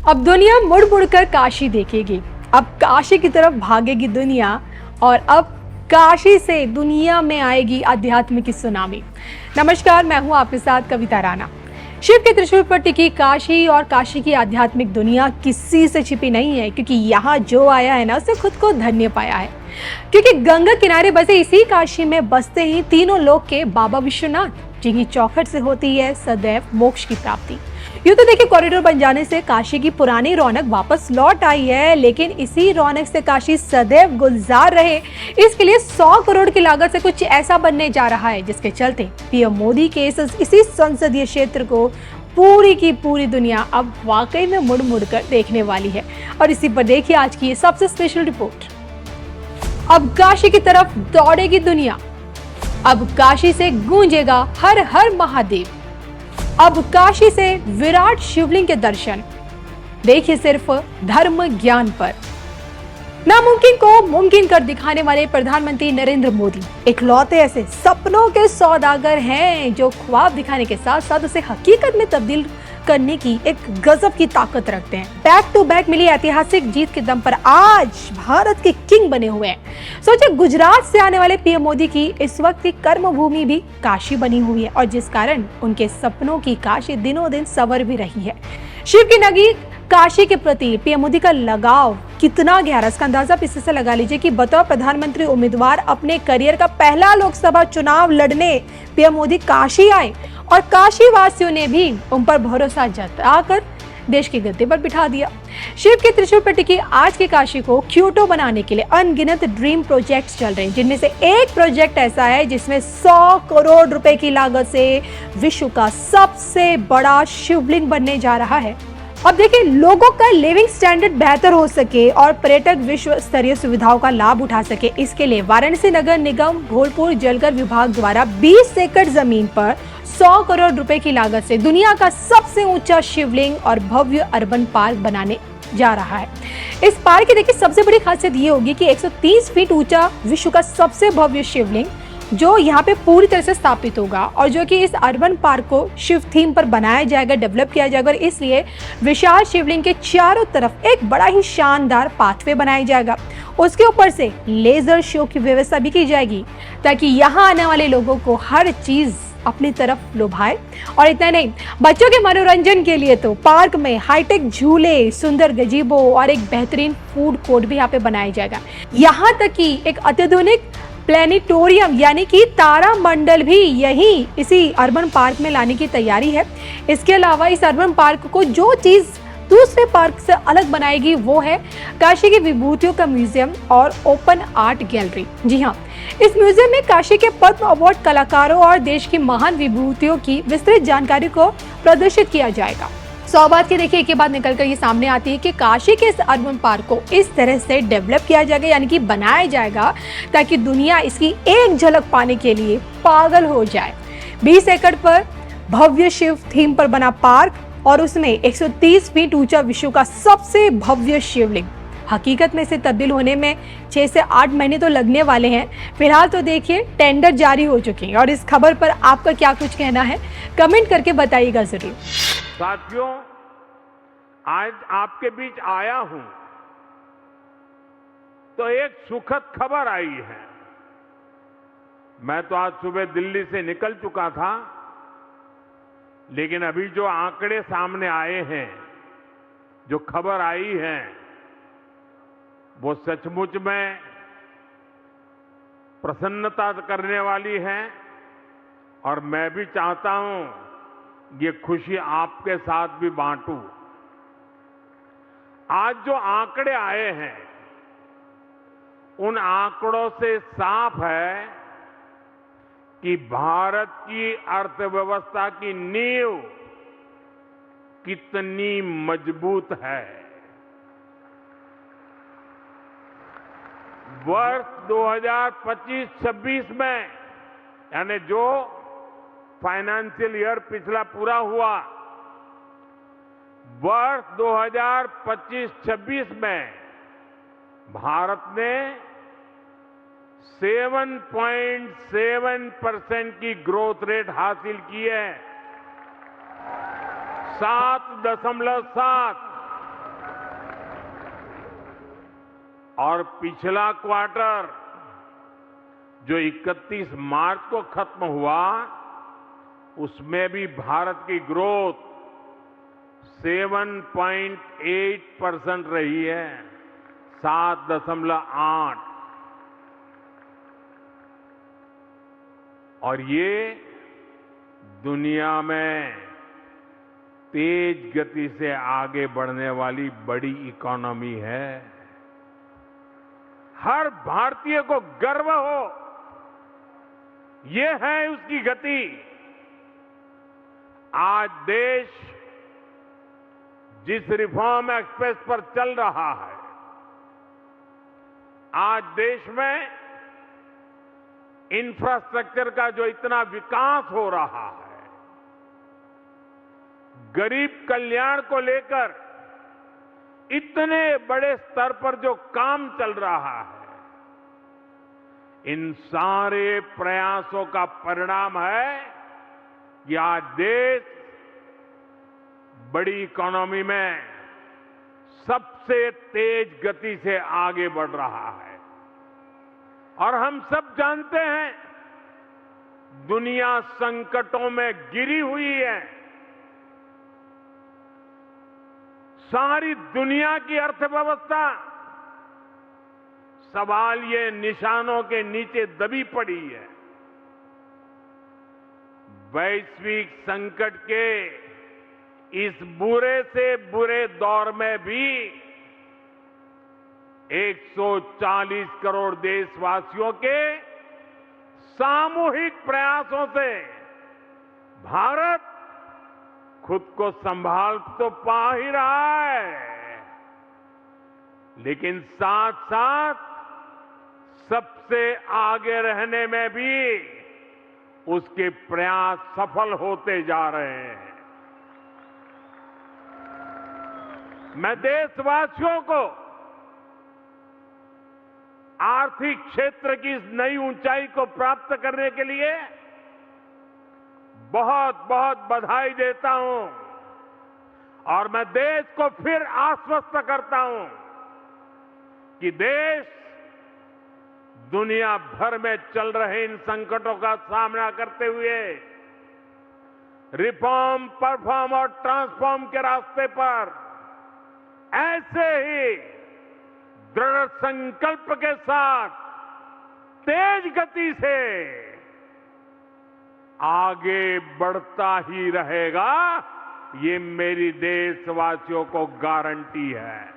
अब दुनिया मुड़ मुड़ कर काशी देखेगी। अब काशी की तरफ भागेगी दुनिया और अब काशी से दुनिया में आएगी अध्यात्म की सुनामी। नमस्कार, मैं हूं आपके साथ कविता राणा। शिव के त्रिशूल पर टिकी काशी और काशी की आध्यात्मिक दुनिया किसी से छिपी नहीं है, क्योंकि यहाँ जो आया है ना, उसने खुद को धन्य पाया है। क्योंकि गंगा किनारे बसे इसी काशी में बसते ही तीनों लोक के बाबा विश्वनाथ, जिनकी चौखट से होती है सदैव मोक्ष की प्राप्ति। यूं तो देखिए, कॉरिडोर बन जाने से काशी की पुरानी रौनक वापस लौट आई है, लेकिन इसी रौनक से काशी सदैव गुलजार रहे, इसके लिए 100 करोड़ की लागत से कुछ ऐसा बनने जा रहा है, जिसके चलते पीएम मोदी के इसी संसदीय क्षेत्र को पूरी की पूरी दुनिया अब वाकई में मुड़ मुड़ कर देखने वाली है। और इसी पर देखिए आज की ये सबसे स्पेशल रिपोर्ट। अब काशी की तरफ दौड़ेगी दुनिया। अब काशी से गूंजेगा हर हर महादेव। अब काशी से विराट शिवलिंग के दर्शन। देखिए सिर्फ धर्म ज्ञान पर। नामुमकिन को मुमकिन कर दिखाने वाले प्रधानमंत्री नरेंद्र मोदी इकलौते ऐसे सपनों के सौदागर हैं, जो ख्वाब दिखाने के साथ साथ उसे हकीकत में तब्दील करने की एक गजब की ताकत रखते हैं। बैक टू बैक मिली ऐतिहासिक जीत के दम पर आज भारत के किंग बने हुए हैं। सोचिए, गुजरात से आने वाले पीएम मोदी की इस वक्त की कर्म भूमि भी काशी बनी हुई है, और जिस कारण उनके सपनों की काशी दिनों दिन संवर भी रही है। शिव की नगरी काशी के प्रति पीएम मोदी का लगाव कितना गहरा, इसका अंदाजा आप इसी से लगा लीजिए कि बतौर प्रधानमंत्री उम्मीदवार अपने करियर का पहला लोकसभा चुनाव लड़ने पीएम मोदी काशी आए, और काशी वासियों ने भी उन पर भरोसा जताकर देश की गद्दी पर बिठा दिया। शिव के त्रिशूल पर टिकी आज की काशी को क्यूटो बनाने के लिए अनगिनत ड्रीम प्रोजेक्ट्स चल रहे हैं, जिनमें से एक प्रोजेक्ट ऐसा है जिसमें 100 करोड़ रुपए की लागत से विश्व का सबसे बड़ा शिवलिंग बनने जा रहा है। अब देखिए, लोगों का लिविंग स्टैंडर्ड बेहतर हो सके और पर्यटक विश्व स्तरीय सुविधाओं का लाभ उठा सके, इसके लिए वाराणसी नगर निगम धौलपुर जलकर विभाग द्वारा 20 एकड़ जमीन पर 100 करोड़ रुपए की लागत से दुनिया का सबसे ऊंचा शिवलिंग और भव्य अर्बन पार्क बनाने जा रहा है। इस पार्क की देखिए सबसे बड़ी खासियत ये होगी कि 130 फीट ऊंचा विश्व का सबसे भव्य शिवलिंग जो यहाँ पे पूरी तरह से स्थापित होगा, और जो कि इस अर्बन पार्क को शिव थीम पर बनाया जाएगा, डेवलप किया जाएगा, और इसलिए विशाल शिवलिंग के चारों तरफ एक बड़ा ही शानदार पाथवे बनाया जाएगा। उसके ऊपर से लेजर शो की व्यवस्था भी की जाएगी, ताकि यहाँ आने वाले लोगों को हर चीज अपनी तरफ लुभाए। और इतना नहीं, बच्चों के मनोरंजन के लिए तो पार्क में हाईटेक झूले, सुंदर गजीबो और एक बेहतरीन फूड कोर्ट भी यहाँ पे बनाया जाएगा। यहाँ तक कि एक अत्याधुनिक प्लेनेटोरियम यानी कि तारा मंडल भी यही इसी अर्बन पार्क में लाने की तैयारी है। इसके अलावा इस अर्बन पार्क को जो चीज दूसरे पार्क से अलग बनाएगी वो है काशी की विभूतियों का म्यूजियम और ओपन आर्ट गैलरी। जी हाँ, इस म्यूजियम में काशी के पद्म अवार्ड कलाकारों और देश की महान विभूतियों की विस्तृत जानकारी को प्रदर्शित किया जाएगा। 100 बात की देखिए एक के बाद निकलकर ये सामने आती है कि काशी के इस अर्बन पार्क को इस तरह से डेवलप किया जाएगा, यानी कि बनाया जाएगा, ताकि दुनिया इसकी एक झलक पाने के लिए पागल हो जाए। 20 एकड़ पर भव्य शिव थीम पर बना पार्क और उसमें 130 फीट ऊंचा विश्व का सबसे भव्य शिवलिंग। हकीकत में इसे तब्दील होने में 6 से 8 महीने तो लगने वाले हैं। फिलहाल तो देखिए टेंडर जारी हो चुके हैं, और इस खबर पर आपका क्या कुछ कहना है, कमेंट करके बताइएगा जरूर। साथियों, आज आपके बीच आया हूं तो एक सुखद खबर आई है। मैं तो आज सुबह दिल्ली से निकल चुका था, लेकिन अभी जो आंकड़े सामने आए हैं, जो खबर आई है, वो सचमुच में प्रसन्नता करने वाली है। और मैं भी चाहता हूं ये खुशी आपके साथ भी बांटूं। आज जो आंकड़े आए हैं, उन आंकड़ों से साफ है कि भारत की अर्थव्यवस्था की नींव कितनी मजबूत है। वर्ष 2025-26 में, यानी जो फाइनेंशियल ईयर पिछला पूरा हुआ, वर्ष 2025-26 में भारत ने 7.7% की ग्रोथ रेट हासिल की है। 7.7 और पिछला क्वार्टर जो 31 मार्च को खत्म हुआ, उसमें भी भारत की ग्रोथ 7.8% रही है, 7.8। और ये दुनिया में तेज गति से आगे बढ़ने वाली बड़ी इकोनॉमी है। हर भारतीय को गर्व हो, ये है उसकी गति। आज देश जिस रिफॉर्म एक्सप्रेस पर चल रहा है, आज देश में इंफ्रास्ट्रक्चर का जो इतना विकास हो रहा है, गरीब कल्याण को लेकर इतने बड़े स्तर पर जो काम चल रहा है, इन सारे प्रयासों का परिणाम है कि आज देश बड़ी इकोनॉमी में सबसे तेज गति से आगे बढ़ रहा है। और हम सब जानते हैं, दुनिया संकटों में घिरी हुई है। सारी दुनिया की अर्थव्यवस्था सवाल ये निशानों के नीचे दबी पड़ी है। वैश्विक संकट के इस बुरे से बुरे दौर में भी 140 करोड़ देशवासियों के सामूहिक प्रयासों से भारत खुद को संभाल तो पा ही रहा है, लेकिन साथ साथ सबसे आगे रहने में भी उसके प्रयास सफल होते जा रहे हैं। मैं देशवासियों को आर्थिक क्षेत्र की इस नई ऊंचाई को प्राप्त करने के लिए बहुत बहुत बधाई देता हूं, और मैं देश को फिर आश्वस्त करता हूं कि देश दुनिया भर में चल रहे इन संकटों का सामना करते हुए रिफॉर्म, परफॉर्म और ट्रांसफॉर्म के रास्ते पर ऐसे ही दृढ़ संकल्प के साथ तेज गति से आगे बढ़ता ही रहेगा, ये मेरी देशवासियों को गारंटी है।